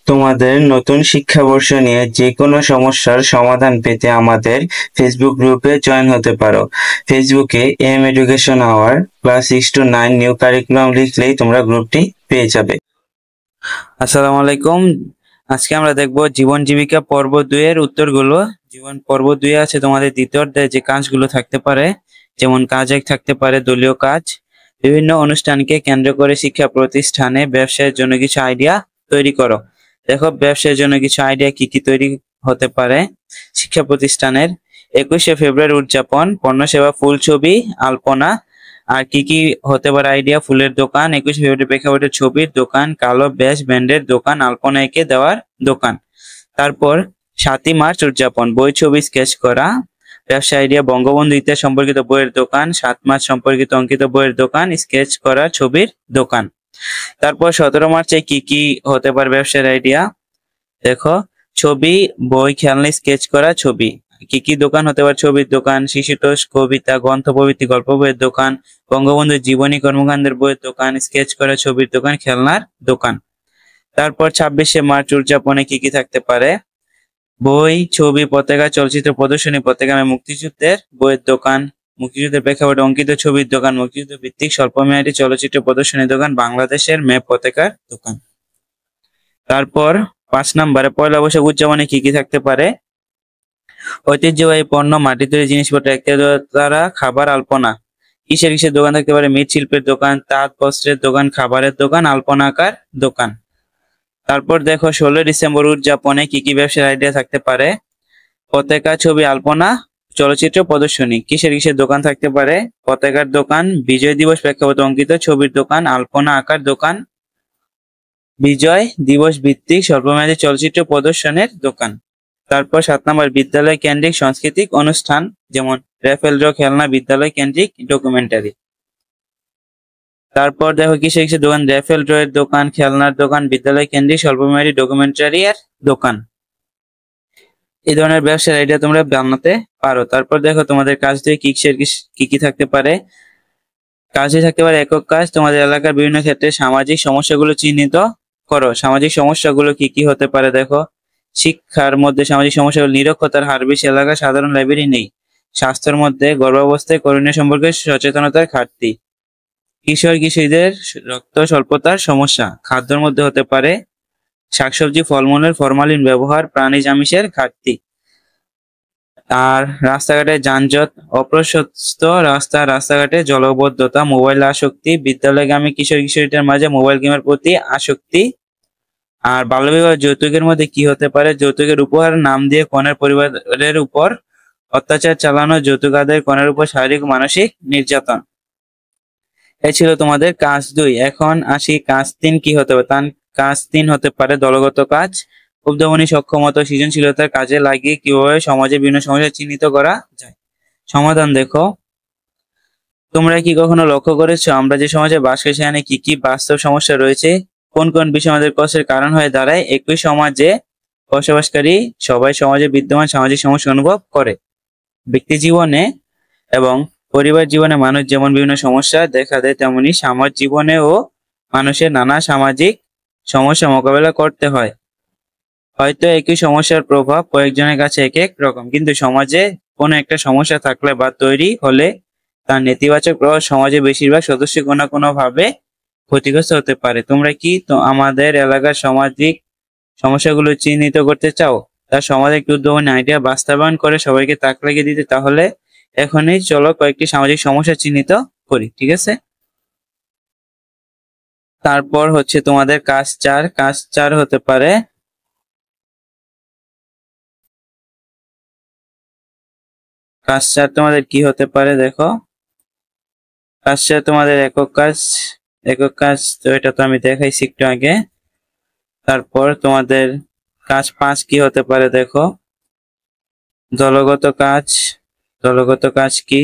তোমাদের নতুন শিক্ষাবর্ষ নিয়ে যে কোনো সমস্যার সমাধান পেতে আমাদের ফেসবুক গ্রুপে জয়েন হতে পারো। ফেসবুকে M education our class 6 to 9 new curriculum লিখলেই তোমরা গ্রুপটি পেয়ে যাবে। আসসালামু আলাইকুম। আজকে আমরা দেখব জীবন জীবিকা পর্ব 2 এর উত্তরগুলো। জীবন পর্ব 2 আছে তোমাদের দ্বিতীয় অধ্যায়ে যে কাজগুলো থাকতে পারে, যেমন কাজ 1 থাকতে পারে দলীয় কাজ, বিভিন্ন অনুষ্ঠানকে কেন্দ্র করে শিক্ষা প্রতিষ্ঠানে ব্যবসায়ের জন্য কিছু আইডিয়া তৈরি করো। দেখো ব্যবসায়ের জন্য কিছু আইডিয়া কি কি তৈরি হতে পারে। শিক্ষা প্রতিষ্ঠানের 21শে ফেব্রুয়ারি উদযাপন, পণ্য সেবা ফুল ছবি আলপনা। আর কি কি হতে পারে আইডিয়া? ফুলের দোকান, 21শে ফেব্রুয়ারি প্রেক্ষাপটের ছবির দোকান, কালো ব্যাস ব্যান্ডের দোকান, আলপনা এঁকে দেওয়ার দোকান। তারপর 7ই মার্চ উদযাপন, বই ছবি স্কেচ করা। ব্যবসা আইডিয়া বঙ্গবন্ধু ইতিহাস সম্পর্কিত বইয়ের দোকান, 7 মার্চ সম্পর্কিত অঙ্কিত বইয়ের দোকান, স্কেচ করা ছবির দোকান। তারপর 17 মার্চে কি কি হতে পারে ব্যবসার আইডিয়া? দেখো ছবি, বই, খেলনা, স্কেচ করা ছবি। কি কি দোকান হতে পারে? ছবির দোকান, শিশুতোষ, কবিতা, গ্রন্থ প্রভৃতি, গল্প বইয়ের দোকান, বঙ্গবন্ধুর জীবনী কর্মকাণ্ডের বইয়ের দোকান, স্কেচ করা ছবির দোকান, খেলনার দোকান। তারপর 26শে মার্চ উদযাপনে কি কি থাকতে পারে? বই, ছবি, পতাকা, চলচ্চিত্র প্রদর্শনী, পতাকা মুক্তিযুদ্ধের বইয়ের দোকান, মুক্তিযুদ্ধের প্রেক্ষাপটে অঙ্কিত ছবির দোকান, মুক্তিযুদ্ধ ভিত্তিক স্বল্পমেয়াদী চলচ্চিত্র প্রদর্শনীর দোকান, বাংলাদেশের ম্যাপ পতাকার দোকান। তারপর 5 নম্বরে পয়লা বৈশাখ উদযাপনে কি কি থাকতে পারে? ঐতিহ্যবাহী পণ্য, মাটি তৈরি জিনিসপত্র, দ্বারা খাবার, আলপনা। কিসের কিসের দোকান থাকতে পারে? মৃৎশিল্পের দোকান, তাঁত বস্ত্রের দোকান, খাবারের দোকান, আলপনা আঁকার দোকান। তারপর দেখো 16 ডিসেম্বর উদযাপনে কি কি ব্যবসার আইডিয়া থাকতে পারে? পতাকা, ছবি, আলপনা, চলচ্চিত্র প্রদর্শনী। কিসের কিসের দোকান থাকতে পারে? পতাকার দোকান, বিজয় দিবস প্রেক্ষাপট অঙ্কিত ছবির দোকান, আলপনা আঁকার দোকান, বিজয় দিবস ভিত্তিক স্বল্পমেয়াদী চলচ্চিত্র প্রদর্শনের দোকান। তারপর 7 নম্বর বিদ্যালয় কেন্দ্রিক সাংস্কৃতিক অনুষ্ঠান, যেমন র্যাফেল ড্র, খেলনা, বিদ্যালয় কেন্দ্রিক ডকুমেন্টারি। তারপর দেখো কিসের কিসের দোকান? র্যাফেল ড্র এর দোকান, খেলনার দোকান, বিদ্যালয় কেন্দ্রিক স্বল্পমেয়াদী ডকুমেন্টারি এর দোকান। এই ধরনের ব্যবসার আইডিয়া তোমরা বানাতে পারো। তারপর দেখো তোমাদের কাজ দিয়ে কি কি থাকতে পারে? কাজে থাকতে পারে একক কাজ, তোমাদের এলাকার বিভিন্ন ক্ষেত্রে সামাজিক সমস্যাগুলো চিহ্নিত করো। সামাজিক সমস্যাগুলো কি কি হতে পারে? দেখো শিক্ষার মধ্যে সামাজিক সমস্যাগুলো, নিরক্ষরতার হার বেশি, এলাকা সাধারণ লাইব্রেরি নেই। স্বাস্থ্যের মধ্যে গর্ভাবস্থায় করণীয় সম্পর্কে সচেতনতার ঘাটতি। কিশোর কিশোরীদের রক্ত স্বল্পতার সমস্যা। খাদ্যের মধ্যে হতে পারে শাকসবজি, ফলমূলের ফরমালিন ব্যবহার, প্রাণীজ আমিষের ঘাটতি। আর রাস্তাঘাটে যানজট, অপ্রশস্ত রাস্তাঘাটে জলবদ্ধতা, মোবাইল আসক্তি, বিদ্যালয়গামী কিশোর কিশোরীদের মাঝে মোবাইল গেমের প্রতি আসক্তি। আর বাল্যবিবাহ যৌতুকের মধ্যে কি হতে পারে? যৌতুকের উপহার নাম দিয়ে কনের পরিবারের উপর অত্যাচার চালানো, যৌতুক আদায়, কনের উপর শারীরিক ও মানসিক নির্যাতন। এই ছিল তোমাদের কাজ 2। এখন আসি কাজ 3 কি হতে পারে। কাজ 3 হতে পারে দলগত কাজ, উদ্ভাবনী সক্ষমতা, সৃজনশীলতার কাজে লাগিয়ে কিভাবে সমাজে বিভিন্ন সমস্যা চিহ্নিত করা যায়। সমাধান দেখো, তোমরা কি কখনো লক্ষ্য করেছো আমরা যে সমাজে বাস করি সেখানে কি কি বাস্তব সমস্যা রয়েছে? কোন কোন বিষয় আমাদের কষ্টের কারণ হয়ে দাঁড়ায়? একই সমাজে বসবাসকারী সবাই সমাজে বিদ্যমান সামাজিক সমস্যা অনুভব করে। ব্যক্তি জীবনে এবং পরিবার জীবনে মানুষ যেমন বিভিন্ন সমস্যা দেখা দেয়, তেমনি সমাজ জীবনেও মানুষের নানা সামাজিক সমস্যা মোকাবেলা করতে হয়। হয়তো একই সমস্যার প্রভাব কয়েকজনের কাছে এক এক রকম, কিন্তু সমাজে কোনো একটা সমস্যা থাকলে বা তৈরি হলে তার নেতিবাচক প্রভাব সমাজে বেশিরভাগ সদস্য কোনো না কোনো ভাবে ক্ষতিগ্রস্ত হতে পারে। তোমরা কি আমাদের এলাকার সামাজিক সমস্যাগুলো চিহ্নিত করতে চাও? তার সমাজে একটি উদ্ভাবনী আইডিয়া বাস্তবায়ন করে সবাইকে তাক লাগিয়ে দিতে? তাহলে এখনই চলো কয়েকটি সামাজিক সমস্যা চিহ্নিত করি, ঠিক আছে? তারপর হচ্ছে তোমাদের কাজ 4। কাজ 4 হতে পারে কাজ 4 তোমাদের কি হতে পারে? দেখো কাজ 4 তোমাদের একক কাজ। একক কাজ তো এটা তো আমি দেখাইছি একটু আগে। তারপর তোমাদের কাজ 5 কি হতে পারে? দেখো দলগত কাজ। দলগত কাজ কি?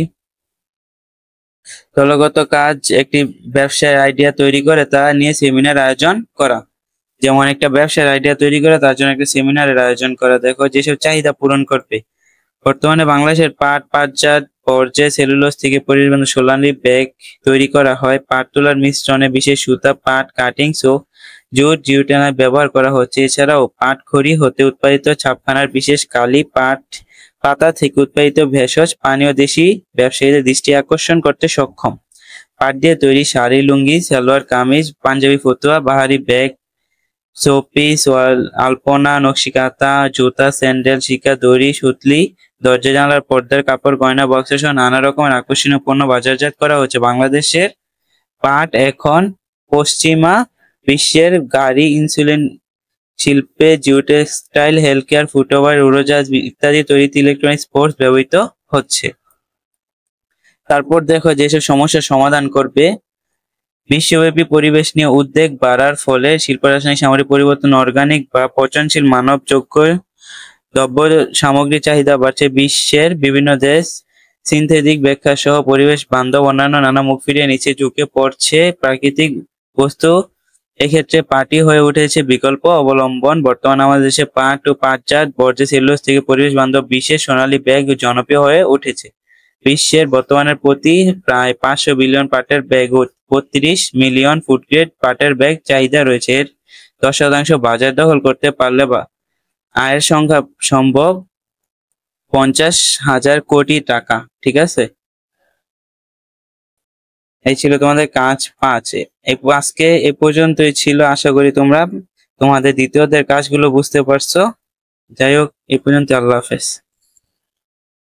দলগত কাজ একটি ব্যবসার আইডিয়া তৈরি করে তা নিয়ে সেমিনার আয়োজন করা। যেমন একটা ব্যবসার আইডিয়া তৈরি করে তার জন্য একটা সেমিনারের আয়োজন করা। দেখো যেসব চাহিদা পূরণ করবে। বর্তমানে বাংলাদেশের পাটজাত পর্যায়ে সেলুলোজ থেকে পরিবেশ বান্ধব সোলারি ব্যাগ তৈরি করা হয়। পাট তুলার মিশ্রণে বিশেষ সুতা, পাট কাটিংস ও জুট জিউটেনাইট ব্যবহার করা হচ্ছে। এছাড়াও পাট খড়ি হতে উৎপাদিত ছাপখানার বিশেষ কালি, পাট পাতা থেকে উৎপাদিত ভেষজ পানীয় দেশি ব্যবসায়ীদের দৃষ্টি আকর্ষণ করতে সক্ষম। পাট দিয়ে তৈরি শাড়ি, লুঙ্গি, সালোয়ার কামিজ, পাঞ্জাবি, ফতুয়া, বাহারি ব্যাগ, শোপিস, আলপনা, নকশিকাঁথা, জুতা, স্যান্ডেল, শিকা, দড়ি, সুতলি, দরজা জানালার পর্দার কাপড়, গয়না, বক্স সহ নানা রকমের আকর্ষণীয় পণ্য বাজারজাত করা হচ্ছে। বাংলাদেশের পাট এখন পশ্চিমা বিশ্বের গাড়ি, ইনসুলিন শিল্পে, geo textile, health care, foot over, উড়োজাহাজ ইত্যাদি তৈরিতে, ইলেকট্রনিক স্পোর্টস ব্যবহৃত হচ্ছে। তারপর দেখো যেসব সমস্যার সমাধান করবে। বিশ্বব্যাপী পরিবেশ নিয়ে উদ্বেগ বাড়ার ফলে শিল্প রাসায়নিক সামরিক পরিবর্তন, অর্গানিক বা পচনশীল মানবযোগ্য দ্রব্য সামগ্রীর চাহিদা বাড়ছে। বিশ্বের বিভিন্ন দেশ সিনথেটিক ব্যাখ্যা সহ পরিবেশ বান্ধব অন্যান্য নানা মুখ ফিরিয়ে নিচে ঝুঁকে পড়ছে প্রাকৃতিক বস্তু। এক্ষেত্রে পাটই হয়ে উঠেছে বিকল্প অবলম্বন। বর্তমানে আমাদের দেশে পাট ও পাটজাত বর্জ্য সেলুলোজ থেকে পরিবেশ বান্ধব বিশেষ সোনালী ব্যাগ জনপ্রিয় হয়ে উঠেছে। বিশ্বের বর্তমানে প্রতি প্রায় 500 বিলিয়ন পাটের ব্যাগ ও 32 মিলিয়ন ফুডগ্রেড পাটের ব্যাগ চাহিদা রয়েছে। এর 10% বাজার দখল করতে পারলে বা আয়ের সংখ্যা সম্ভব 50,000 কোটি টাকা। ঠিক আছে, এই ছিল তোমাদের কাজ 5। আজকে এ পর্যন্তই ছিল। আশা করি তোমরা তোমাদের দ্বিতীয় অধ্যায়ের কাজগুলো বুঝতে পারছো। যাই হোক, এই পর্যন্ত। আল্লাহ হাফেজ।